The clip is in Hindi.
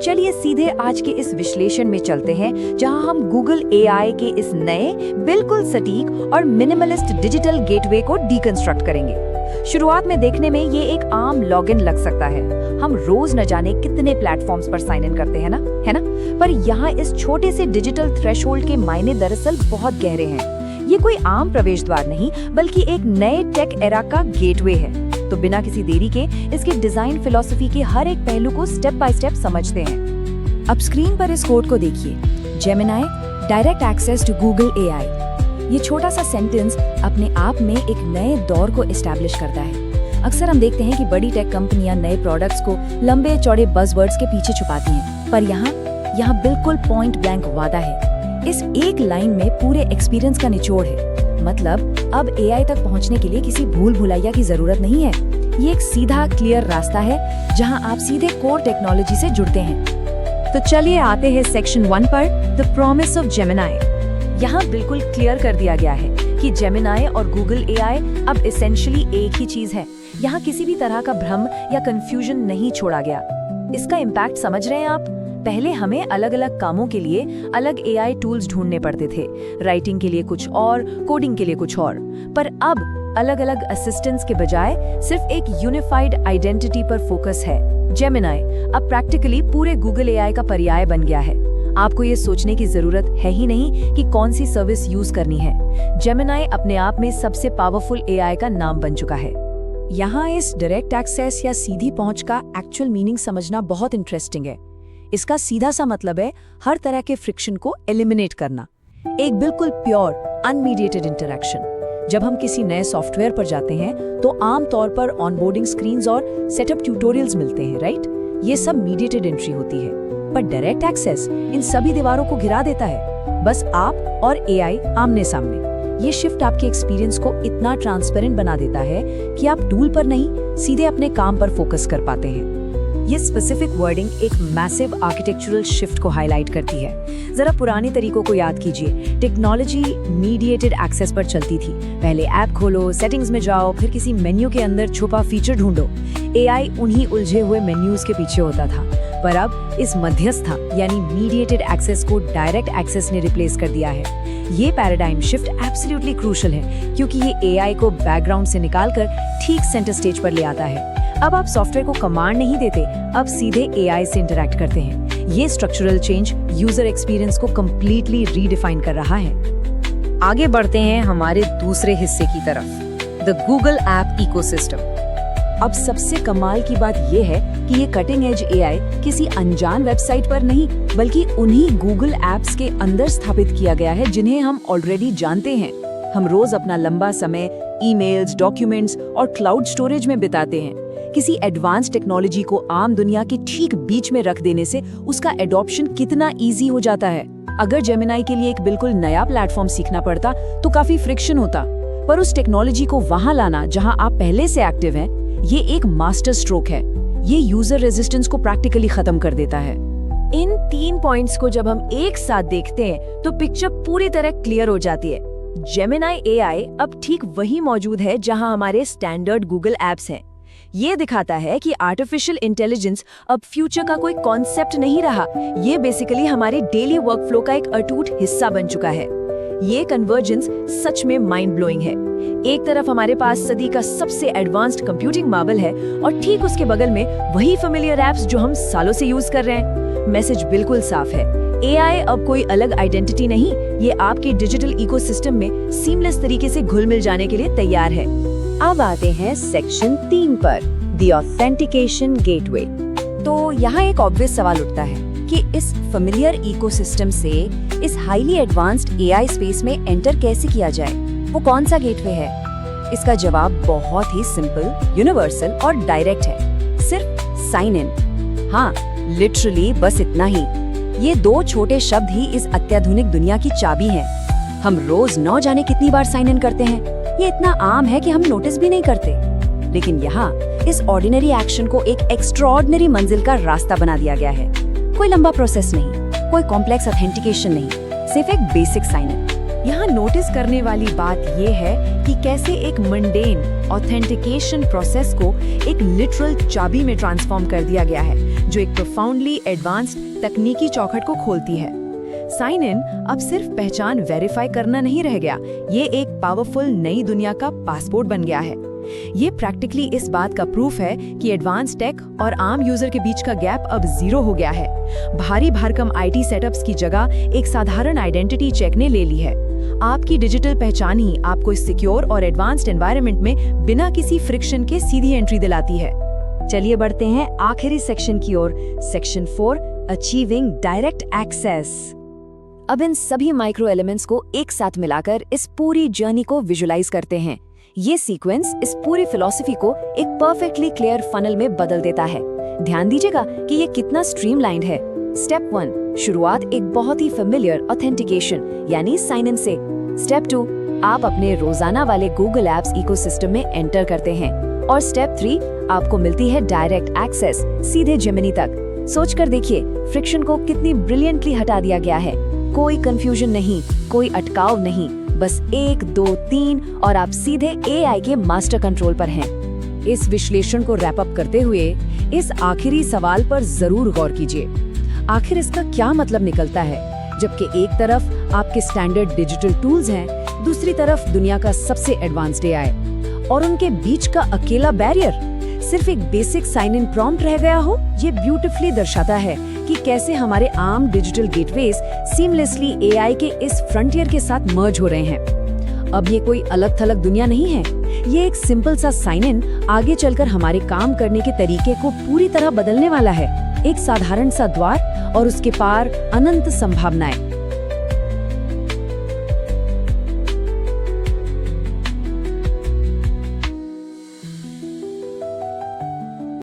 चलिए सीधे आज के इस विश्लेषण में चलते हैं, जहां हम गूगल एआई के इस नए, बिल्कुल सटीक और मिनिमलिस्ट डिजिटल गेटवे को डिकंस्ट्रक्ट करेंगे। शुरुआत में देखने में ये एक आम लॉगिन लग सकता है। हम रोज न जाने कितने प्लेटफॉर्म्स पर साइन इन करते हैं ना, है ना? पर यहाँ इस छोटे से डिजिटल थ्रेशोल्ड के मायने दरअसल बहुत गहरे हैं। ये कोई आम प्रवेश द्वार नहीं, बल्कि एक नए टेक एरा का गेटवे है। तो बिना किसी देरी के इसके डिजाइन फिलॉसफी के हर एक पहलू को स्टेप बाय स्टेप समझते हैं। अब स्क्रीन पर इस कोड को देखिए, Gemini direct access to Google AI. ये छोटा सा सेंटेंस अपने आप में एक नए दौर को एस्टैब्लिश करता है। अक्सर हम देखते हैं कि बड़ी टेक कंपनियां नए प्रोडक्ट्स को लंबे चौड़े बज़वर्ड्स के पीछे छुपाती हैं, पर यहाँ बिल्कुल पॉइंट ब्लैंक वादा है। इस एक लाइन में पूरे एक्सपीरियंस का निचोड़ है। मतलब अब एआई तक पहुंचने के लिए किसी भूल भुलैया की जरूरत नहीं है। ये एक सीधा क्लियर रास्ता है जहां आप सीधे कोर टेक्नोलॉजी से जुड़ते हैं। तो चलिए आते हैं सेक्शन 1 पर, द प्रॉमिस ऑफ जेमिनी। यहाँ बिल्कुल क्लियर कर दिया गया है कि जेमिनी और गूगल एआई अब एसेंशियली एक ही चीज है। यहाँ किसी भी तरह का भ्रम या कंफ्यूजन नहीं छोड़ा गया। इसका इम्पैक्ट समझ रहे हैं आप? पहले हमें अलग अलग कामों के लिए अलग एआई टूल्स ढूंढने पड़ते थे। राइटिंग के लिए कुछ और, कोडिंग के लिए कुछ और। पर अब अलग अलग असिस्टेंट्स के बजाय सिर्फ एक यूनिफाइड आइडेंटिटी पर फोकस है। जेमिनी अब प्रैक्टिकली पूरे गूगल एआई का पर्याय बन गया है। आपको ये सोचने की जरूरत है ही नहीं कि कौन सी सर्विस यूज करनी है। जेमिनी अपने आप में सबसे पावरफुल एआई का नाम बन चुका है। यहाँ इस डायरेक्ट एक्सेस या सीधी पहुंच का एक्चुअल मीनिंग समझना बहुत इंटरेस्टिंग है। इसका सीधा सा मतलब है हर तरह के फ्रिक्शन को एलिमिनेट करना, एक बिल्कुल प्योर अनमीडिएटेड इंटरैक्शन। जब हम किसी नए सॉफ्टवेयर पर जाते हैं तो आम तौर पर ऑनबोर्डिंग स्क्रीन्स और सेटअप ट्यूटोरियल्स मिलते हैं, राइट? ये सब मीडिएटेड एंट्री होती है, पर डायरेक्ट एक्सेस इन सभी दीवारों को गिरा देता है। बस आप और एआई आमने सामने। ये शिफ्ट आपके एक्सपीरियंस को इतना ट्रांसपेरेंट बना देता है कि आप टूल पर नहीं, सीधे अपने काम पर फोकस कर पाते हैं। ये स्पेसिफिक वर्डिंग एक मैसिव आर्किटेक्चरल शिफ्ट को हाईलाइट करती है। जरा पुराने तरीकों को याद कीजिए। टेक्नोलॉजी मीडिएटेड एक्सेस पर चलती थी। पहले ऐप खोलो, सेटिंग्स में जाओ, फिर किसी मेन्यू के अंदर छुपा फीचर ढूंढो। एआई उन्हीं उलझे हुए मेन्यूज के पीछे होता था। पर अब इस मध्यस्थ यानी मीडिएटेड एक्सेस को डायरेक्ट एक्सेस ने रिप्लेस कर दिया है। ये पैराडाइम शिफ्ट एब्सोल्युटली क्रूशियल है, क्योंकि ये एआई को बैकग्राउंड से निकालकर ठीक सेंटर स्टेज पर ले आता है। अब आप सॉफ्टवेयर को कमांड नहीं देते, अब सीधे एआई से इंटरैक्ट करते हैं। ये स्ट्रक्चरल चेंज यूजर एक्सपीरियंस को कंप्लीटली रीडिफाइन कर रहा है। आगे बढ़ते हैं हमारे दूसरे हिस्से की तरफ, द गूगल ऐप इकोसिस्टम। अब सबसे कमाल की बात यह है कि ये कटिंग एज एआई किसी अनजान वेबसाइट पर नहीं, बल्कि उन्हीं गूगल ऐप्स के अंदर स्थापित किया गया है जिन्हें हम ऑलरेडी जानते हैं। हम रोज अपना लंबा समय ईमेल्स, डॉक्यूमेंट्स और क्लाउड स्टोरेज में बिताते हैं। किसी एडवांस टेक्नोलॉजी को आम दुनिया के ठीक बीच में रख देने से उसका एडॉप्शन कितना इजी हो जाता है। अगर जेमिनी के लिए एक बिल्कुल नया प्लेटफॉर्म सीखना पड़ता तो काफी फ्रिक्शन होता, पर उस टेक्नोलॉजी को वहां लाना जहां आप पहले से एक्टिव हैं, ये एक मास्टर स्ट्रोक है। ये यूजर रेजिस्टेंस को प्रैक्टिकली खत्म कर देता है। इन 3 पॉइंट्स को जब हम एक साथ देखते हैं तो पिक्चर पूरी तरह क्लियर हो जाती है। जेमिनी एआई अब ठीक वही मौजूद है जहां हमारे स्टैंडर्ड गूगल एप्स हैं। ये दिखाता है कि आर्टिफिशियल इंटेलिजेंस अब फ्यूचर का कोई कॉन्सेप्ट नहीं रहा, ये बेसिकली हमारे डेली वर्कफ्लो का एक अटूट हिस्सा बन चुका है। ये कन्वर्जेंस सच में माइंड ब्लोइंग है। एक तरफ हमारे पास सदी का सबसे एडवांस्ड कंप्यूटिंग मार्वल है और ठीक उसके बगल में वही फेमिलियर एप्स जो हम सालों से यूज कर रहे हैं। मैसेज बिल्कुल साफ है, एआई अब कोई अलग आइडेंटिटी नहीं, ये आपके डिजिटल इकोसिस्टम में सीमलेस तरीके से घुल मिल जाने के लिए तैयार है। अब आते हैं सेक्शन 3 पर, द ऑथेंटिकेशन गेटवे। तो यहाँ एक ऑब्वियस सवाल उठता है कि इस फेमिलियर इकोसिस्टम से इस हाईली एडवांस्ड एआई स्पेस में एंटर कैसे किया जाए? वो कौन सा गेटवे है? इसका जवाब बहुत ही सिंपल, यूनिवर्सल और डायरेक्ट है। सिर्फ साइन इन। हाँ, लिटरली बस इतना ही। ये 2 छोटे शब्द ही इस अत्याधुनिक दुनिया की चाबी हैं। हम रोज न जाने कितनी बार साइन इन करते हैं। ये इतना आम है कि हम नोटिस भी नहीं करते, लेकिन यहाँ इस ऑर्डिनरी एक्शन को एक एक्स्ट्राऑर्डिनरी मंजिल का रास्ता बना दिया गया है। कोई लंबा प्रोसेस नहीं, कोई कॉम्प्लेक्स ऑथेंटिकेशन नहीं, सिर्फ एक बेसिक साइन इन। यहाँ नोटिस करने वाली बात ये है कि कैसे एक मंडेन ऑथेंटिकेशन प्रोसेस को एक लिटरल चाबी में ट्रांसफॉर्म कर दिया गया है, जो एक प्रोफाउंडली एडवांस्ड तकनीकी चौखट को खोलती है। साइन इन अब सिर्फ पहचान वेरीफाई करना नहीं रह गया, ये एक पावरफुल नई दुनिया का पासपोर्ट बन गया है। ये प्रैक्टिकली इस बात का प्रूफ है कि एडवांस टेक और आम यूजर के बीच का गैप अब जीरो हो गया है। भारी भरकम आईटी सेटअप्स की जगह एक साधारण आइडेंटिटी चेक ने ले ली है। आपकी डिजिटल पहचान ही आपको इस सिक्योर और एडवांस्ड एनवायरनमेंट में बिना किसी फ्रिक्शन के सीधी एंट्री दिलाती है। चलिए बढ़ते हैं आखिरी सेक्शन की ओर, सेक्शन 4, अचीविंग डायरेक्ट एक्सेस। अब इन सभी माइक्रो एलिमेंट्स को एक साथ मिलाकर इस पूरी जर्नी को विजुलाइज करते हैं। ये सीक्वेंस इस पूरी फिलॉसफी को एक परफेक्टली क्लियर फनल में बदल देता है। ध्यान दीजिएगा कि ये कितना स्ट्रीमलाइंड है। स्टेप 1, शुरुआत एक बहुत ही फेमिलियर ऑथेंटिकेशन यानी साइन इन से। स्टेप 2, आप अपने रोजाना वाले गूगल एप्स इकोसिस्टम में एंटर करते हैं। और स्टेप 3, आपको मिलती है डायरेक्ट एक्सेस सीधे जेमिनी तक। सोच कर देखिए, फ्रिक्शन को कितनी ब्रिलियंटली हटा दिया गया है। कोई कंफ्यूजन नहीं, कोई अटकाव नहीं, बस 1, 2, 3 और आप सीधे एआई के मास्टर कंट्रोल पर हैं। इस विश्लेषण को रैप अप करते हुए इस आखिरी सवाल पर जरूर गौर कीजिए। आखिर इसका क्या मतलब निकलता है, जबकि एक तरफ आपके स्टैंडर्ड डिजिटल टूल्स हैं, दूसरी तरफ दुनिया का सबसे एडवांस्ड एआई, और उनके बीच का अकेला बैरियर सिर्फ एक बेसिक साइन इन प्रॉम्प्ट रह गया हो। ये ब्यूटीफुली दर्शाता है कि कैसे हमारे आम डिजिटल गेटवेज सीमलेसली एआई के इस फ्रंटियर के साथ मर्ज हो रहे हैं। अब ये कोई अलग थलग दुनिया नहीं है, ये एक सिंपल सा साइन इन आगे चलकर हमारे काम करने के तरीके को पूरी तरह बदलने वाला है। एक साधारण सा द्वार और उसके पार अनंत संभावनाएं।